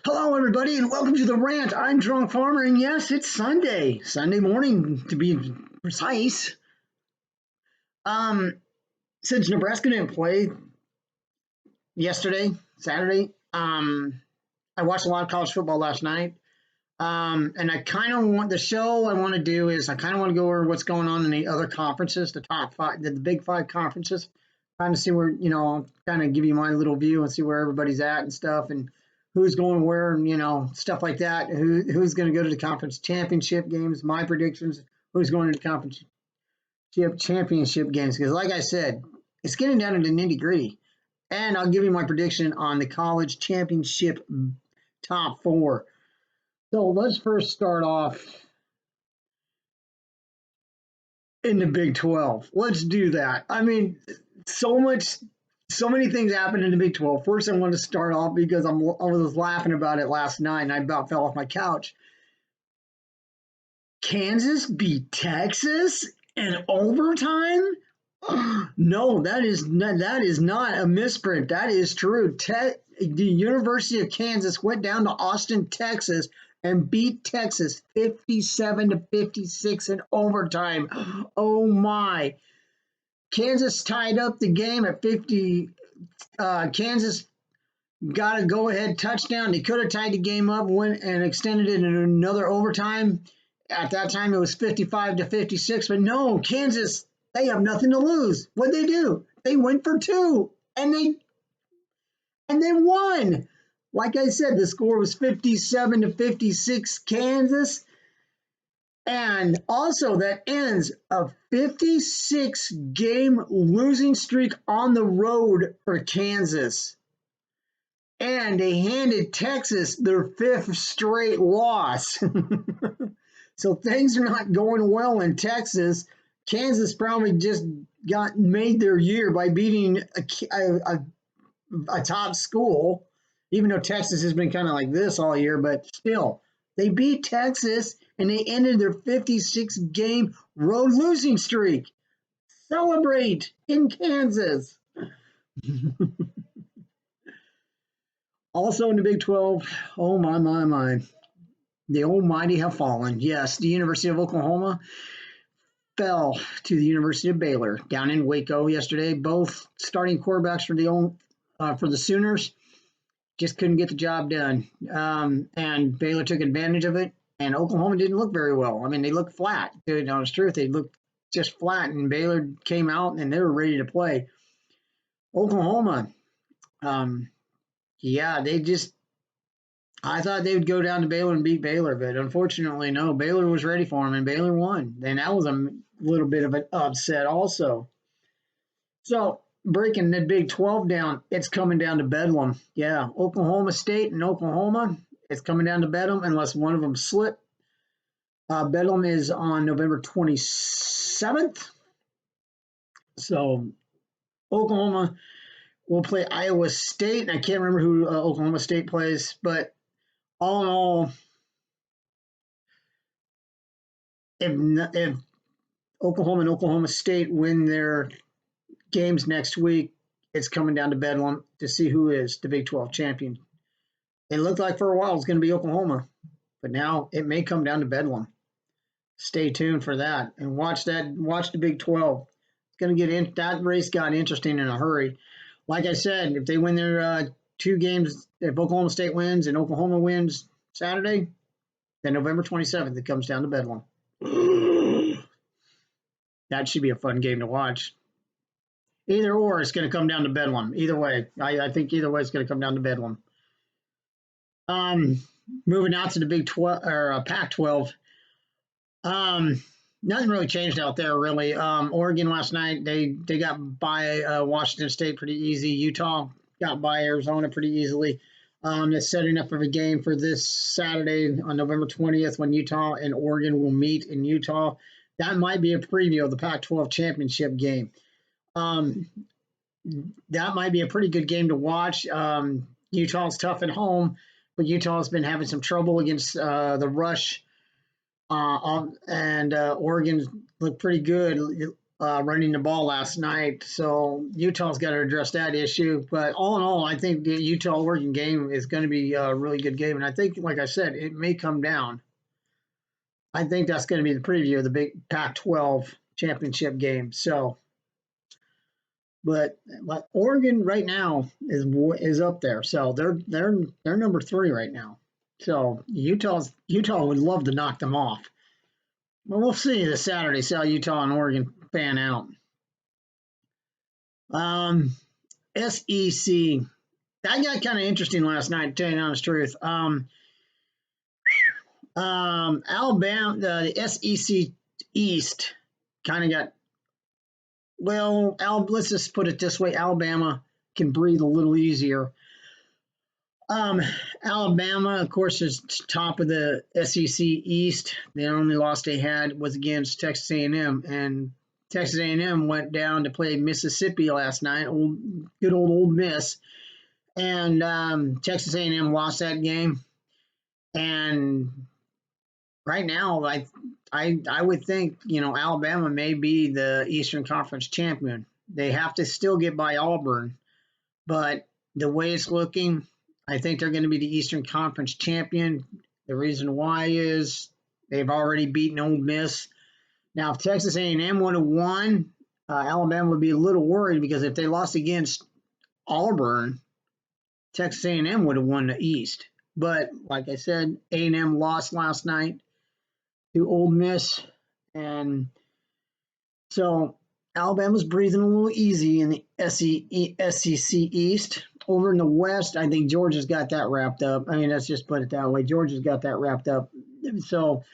Hello, everybody, and welcome to the Rant. I'm Drunk Farmer, and yes, it's Sunday morning to be precise. Um, since Nebraska didn't play yesterday, Saturday, I watched a lot of college football last night. And I kind of want the show I want to do is I kind of want to go over what's going on in the other conferences, the top five, the big five conferences, kind of see where, kind of give you my little view and see where everybody's at and stuff and who's going where and, stuff like that. Who's going to go to the conference championship games, my predictions, who's going to the conference championship games. Because, like I said, it's getting down to the nitty gritty. And I'll give you my prediction on the college championship top four. So let's first start off in the Big 12. Let's do that. I mean, so many things happened in the Big 12. First, I want to start off because I was laughing about it last night and I about fell off my couch. Kansas beat Texas in overtime? No, that is not a misprint. That is true. The University of Kansas went down to Austin, Texas, and beat Texas 57-56 in overtime. Oh my! Kansas tied up the game at 50. Kansas got a go-ahead touchdown. They could have tied the game up, went and extended it into another overtime. At that time, it was 55-56. But no, Kansas, they have nothing to lose. What'd they do? They went for two, and they won. Like I said, the score was 57-56 Kansas. And also that ends a 56-game losing streak on the road for Kansas. And they handed Texas their fifth straight loss. So things are not going well in Texas. Kansas probably just made their year by beating a top school, even though Texas has been kind of like this all year, but still, they beat Texas and they ended their 56-game road losing streak. Celebrate in Kansas. Also in the Big 12, oh my. The almighty have fallen. Yes, the University of Oklahoma fell to the University of Baylor down in Waco yesterday. Both starting quarterbacks for the Sooners just couldn't get the job done. And Baylor took advantage of it, and Oklahoma didn't look very well. I mean, they looked flat. To be honest truth, they looked just flat, and Baylor came out, and they were ready to play. Oklahoma, I thought they would go down to Baylor and beat Baylor, but unfortunately, no. Baylor was ready for them, and Baylor won. And that was a little bit of an upset also. So, breaking the Big 12 down, it's coming down to Bedlam. Yeah, Oklahoma State and Oklahoma, it's coming down to Bedlam unless one of them slip. Bedlam is on November 27th. So, Oklahoma will play Iowa State, and I can't remember who Oklahoma State plays, but all in all, if Oklahoma and Oklahoma State win their games next week, it's coming down to Bedlam to see who is the Big 12 champion. It looked like for a while it's going to be Oklahoma, but now it may come down to Bedlam. Stay tuned for that and watch the Big 12. It's going to get in. That race got interesting in a hurry. Like I said, if they win their two games, if Oklahoma State wins and Oklahoma wins Saturday, then November 27th, it comes down to Bedlam. That should be a fun game to watch. Either or, it's going to come down to Bedlam. Either way, I think either way, it's going to come down to Bedlam. Moving out to the Big 12 or Pac-12. Nothing really changed out there, really. Oregon last night, they got by Washington State pretty easy. Utah got by Arizona pretty easily. It's setting up for a game for this Saturday on November 20th when Utah and Oregon will meet in Utah. That might be a preview of the Pac-12 championship game. That might be a pretty good game to watch. Utah's tough at home, but Utah's been having some trouble against the rush. And Oregon looked pretty good running the ball last night. So Utah's got to address that issue. But all in all, I think the Utah Oregon game is going to be a really good game. And I think, like I said, it may come down. I think that's going to be the preview of the big Pac-12 championship game. So, but Oregon right now is up there. So they're number 3 right now. So Utah would love to knock them off. Well, we'll see this Saturday. See how Utah and Oregon fan out. SEC. That got kind of interesting last night, to tell you the honest truth. Alabama, the SEC East kind of got, well, let's just put it this way. Alabama can breathe a little easier. Alabama, of course, is top of the SEC East. The only loss they had was against Texas A&M, and Texas A&M went down to play Mississippi last night. Good old Ole Miss, and Texas A&M lost that game. And right now, I would think Alabama may be the Eastern Conference champion. They have to still get by Auburn, but the way it's looking, I think they're going to be the Eastern Conference champion. The reason why is they've already beaten Ole Miss. Now, if Texas A&M would have won, Alabama would be a little worried, because if they lost against Auburn, Texas A&M would have won the East. But like I said, A&M lost last night to Ole Miss, and so Alabama's breathing a little easy in the SEC East. Over in the West, I think Georgia's got that wrapped up. I mean, let's just put it that way. Georgia's got that wrapped up. So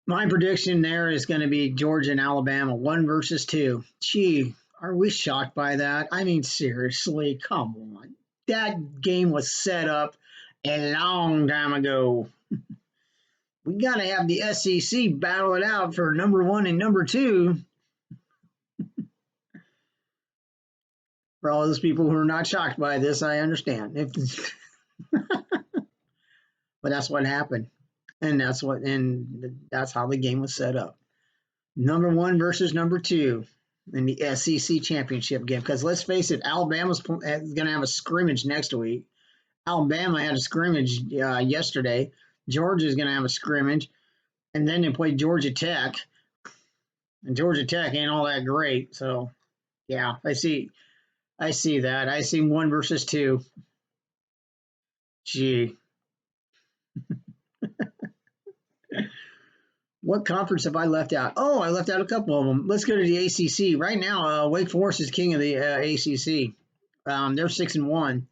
my prediction there is going to be Georgia and Alabama, 1 versus 2. Gee, are we shocked by that? I mean, seriously, come on. That game was set up a long time ago. We got to have the SEC battle it out for number 1 and number 2. For all those people who are not shocked by this, I understand. But that's what happened, and that's how the game was set up. Number 1 versus number 2 in the SEC championship game. Because let's face it, Alabama's going to have a scrimmage next week. Alabama had a scrimmage yesterday. Georgia's going to have a scrimmage, and then they play Georgia Tech. And Georgia Tech ain't all that great. So, yeah, I see that. I see 1 versus 2. Gee. What conference have I left out? Oh, I left out a couple of them. Let's go to the ACC. Right now, Wake Forest is king of the ACC. They're 6-1.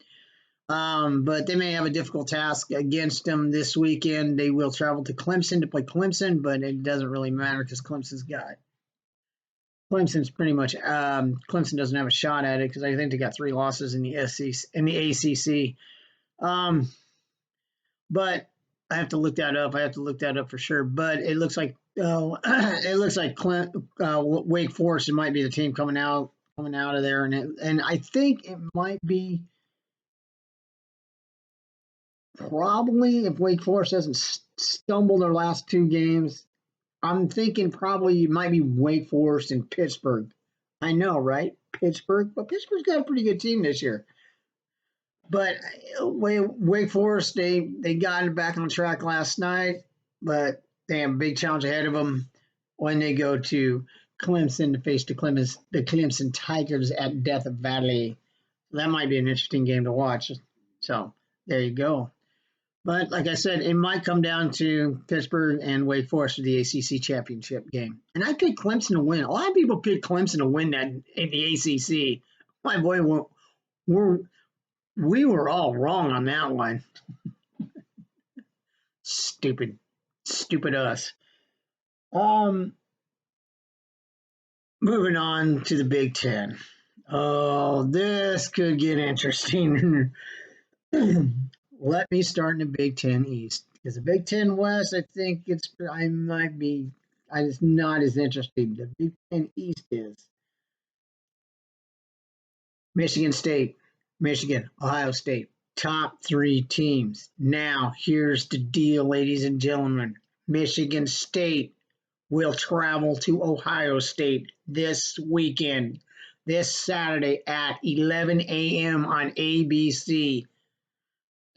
But they may have a difficult task against them this weekend. They will travel to Clemson to play Clemson, but it doesn't really matter because Clemson's pretty much Clemson doesn't have a shot at it, because I think they got 3 losses in the ACC. But I have to look that up. For sure. But it looks like Wake Forest might be the team coming out of there, and I think it might be probably, if Wake Forest hasn't stumbled their last 2 games, I'm thinking probably it might be Wake Forest and Pittsburgh. I know, right? Pittsburgh, but Pittsburgh's got a pretty good team this year. But Wake Forest, they got it back on track last night, but they have a big challenge ahead of them when they go to Clemson to face the Clemson Tigers at Death Valley. That might be an interesting game to watch. So there you go. But like I said, it might come down to Pittsburgh and Wake Forest for the ACC championship game. And I picked Clemson to win. A lot of people picked Clemson to win that in the ACC. My boy, we were all wrong on that one. Stupid us. Moving on to the Big Ten. Oh, this could get interesting. Let me start in the Big Ten East, because the Big Ten West, I think it's not as interesting. The Big Ten East is Michigan State, Michigan, Ohio State, top 3 teams. Now, here's the deal, ladies and gentlemen. Michigan State will travel to Ohio State this weekend, this Saturday at 11 a.m. on ABC.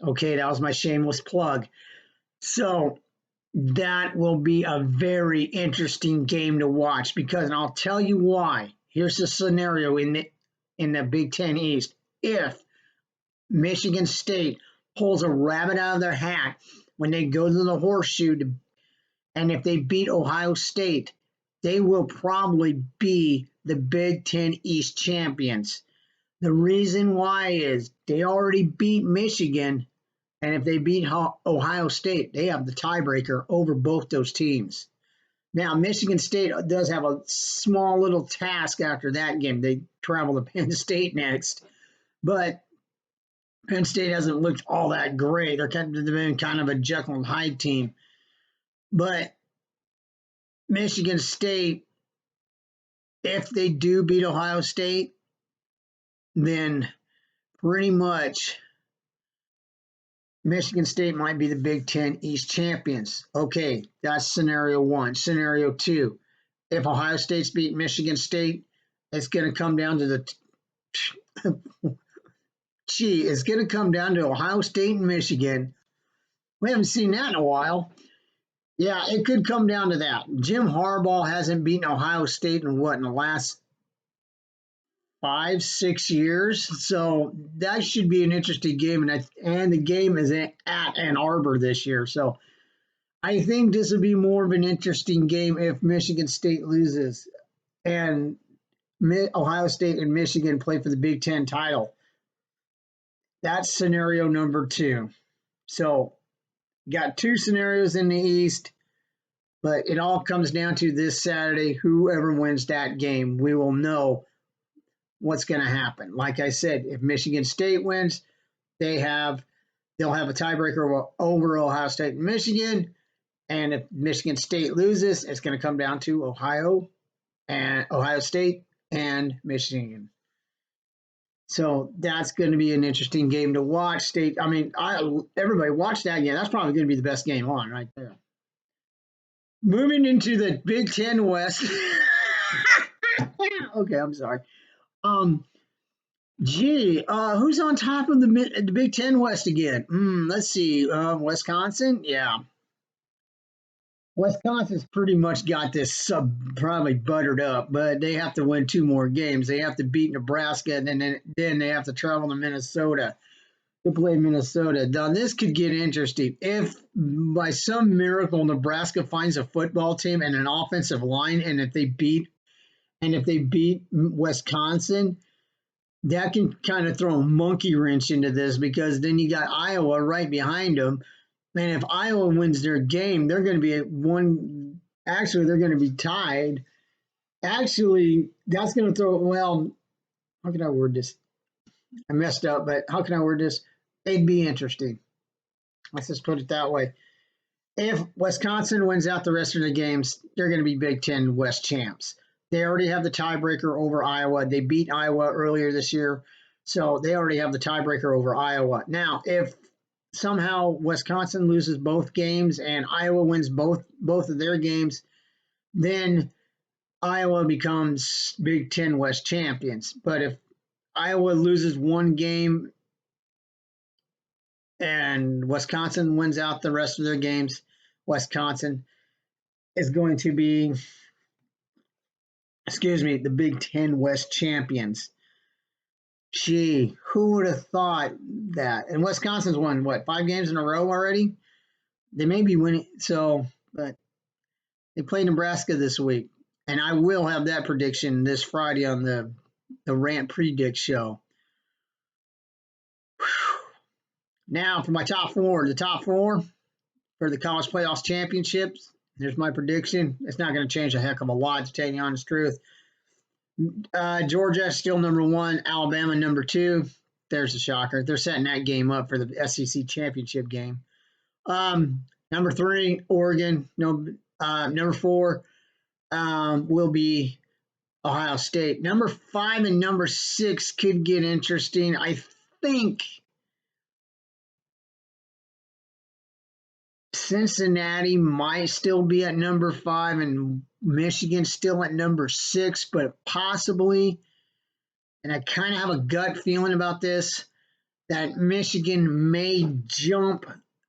Okay, that was my shameless plug. So that will be a very interesting game to watch because, and I'll tell you why. Here's the scenario in the Big Ten East. If Michigan State pulls a rabbit out of their hat when they go to the horseshoe, and if they beat Ohio State, they will probably be the Big Ten East champions. The reason why is they already beat Michigan, and if they beat Ohio State, they have the tiebreaker over both those teams. Now, Michigan State does have a small little task after that game. They travel to Penn State next, but Penn State hasn't looked all that great. They've been kind of a Jekyll and Hyde team. But Michigan State, if they do beat Ohio State, then pretty much Michigan State might be the Big Ten East champions. Okay, that's scenario one. Scenario two, if Ohio State's beat Michigan State, it's going to come down to it's going to come down to Ohio State and Michigan. We haven't seen that in a while. Yeah, it could come down to that. Jim Harbaugh hasn't beaten Ohio State in the last 5, 6 years. So that should be an interesting game. And the game is at Ann Arbor this year. So I think this would be more of an interesting game if Michigan State loses and Ohio State and Michigan play for the Big Ten title. That's scenario number two. So got two scenarios in the East, but it all comes down to this Saturday. Whoever wins that game, we will know what's going to happen. Like I said, if Michigan State wins, they'll have a tiebreaker over Ohio State and Michigan. And if Michigan State loses, it's going to come down to Ohio State and Michigan. So that's going to be an interesting game to watch. Everybody watch that game. That's probably going to be the best game on right there. Moving into the Big Ten West. Okay, I'm sorry. Who's on top of the Big Ten West again? Let's see. Wisconsin? Yeah. Wisconsin's pretty much got this probably buttered up, but they have to win 2 more games. They have to beat Nebraska, and then they have to travel to Minnesota to play Minnesota. Now, this could get interesting. If by some miracle Nebraska finds a football team and an offensive line, and if they beat Wisconsin, that can kind of throw a monkey wrench into this because then you got Iowa right behind them. And if Iowa wins their game, they're going to be at one. Actually, they're going to be tied. Actually, that's going to throw. Well, how can I word this? I messed up, but how can I word this? It'd be interesting. Let's just put it that way. If Wisconsin wins out the rest of the games, they're going to be Big Ten West champs. They already have the tiebreaker over Iowa. They beat Iowa earlier this year, so they already have the tiebreaker over Iowa. Now, if somehow Wisconsin loses both games and Iowa wins both of their games, then Iowa becomes Big Ten West champions. But if Iowa loses one game and Wisconsin wins out the rest of their games, Wisconsin is going to be, the Big Ten West champions. Gee, who would have thought that? And Wisconsin's won, 5 games in a row already? They may be winning, but they play Nebraska this week. And I will have that prediction this Friday on the Rant Predict show. Now for my top 4. The top 4 for the college playoffs championships. There's my prediction. It's not going to change a heck of a lot, to tell you the honest truth. Georgia still number 1, Alabama number 2. There's a shocker. They're setting that game up for the SEC championship game. Number 3, Oregon. Number 4 will be Ohio State. Number 5 and number 6 could get interesting. I think Cincinnati might still be at number 5 and Michigan still at number 6, but possibly, and I kind of have a gut feeling about this, that Michigan may jump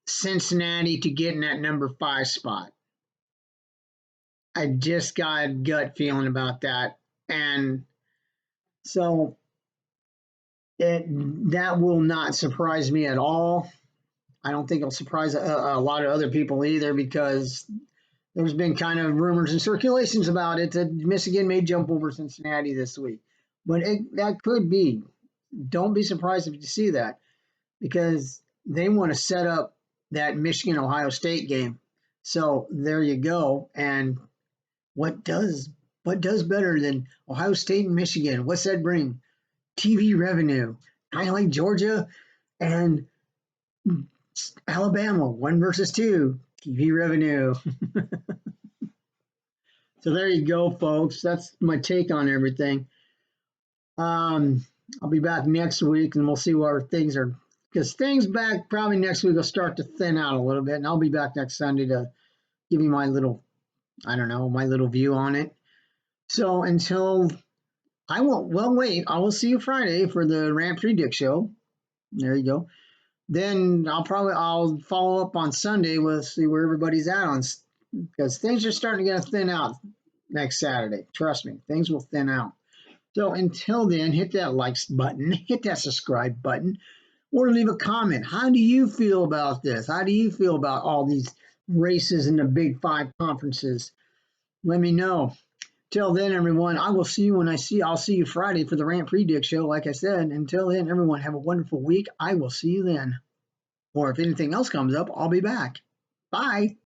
Cincinnati to get in that number 5 spot. I just got a gut feeling about that. And so that will not surprise me at all. I don't think it'll surprise a lot of other people either, because there's been kind of rumors and circulations about it that Michigan may jump over Cincinnati this week. But that could be. Don't be surprised if you see that, because they want to set up that Michigan-Ohio State game. So there you go. And what does better than Ohio State and Michigan? What's that bring? TV revenue. Kind of like Georgia and Alabama, 1 versus 2, TV revenue. So there you go, folks. That's my take on everything. I'll be back next week, and we'll see where things are, because things back probably next week will start to thin out a little bit, and I'll be back next Sunday to give you my little, I don't know, my little view on it. So until I won't, well, wait, I will see you Friday for the Rant Predict show. There you go. Then I'll follow up on Sunday with see where everybody's at on, because things are starting to get thin out next Saturday. Trust me, things will thin out. So until then, hit that likes button, hit that subscribe button, or leave a comment. How do you feel about this? How do you feel about all these races in the Big 5 conferences? Let me know. Till then, everyone, I will see you I'll see you Friday for the Rant Predict show, like I said. Until then, everyone, have a wonderful week. I will see you then. Or if anything else comes up, I'll be back. Bye.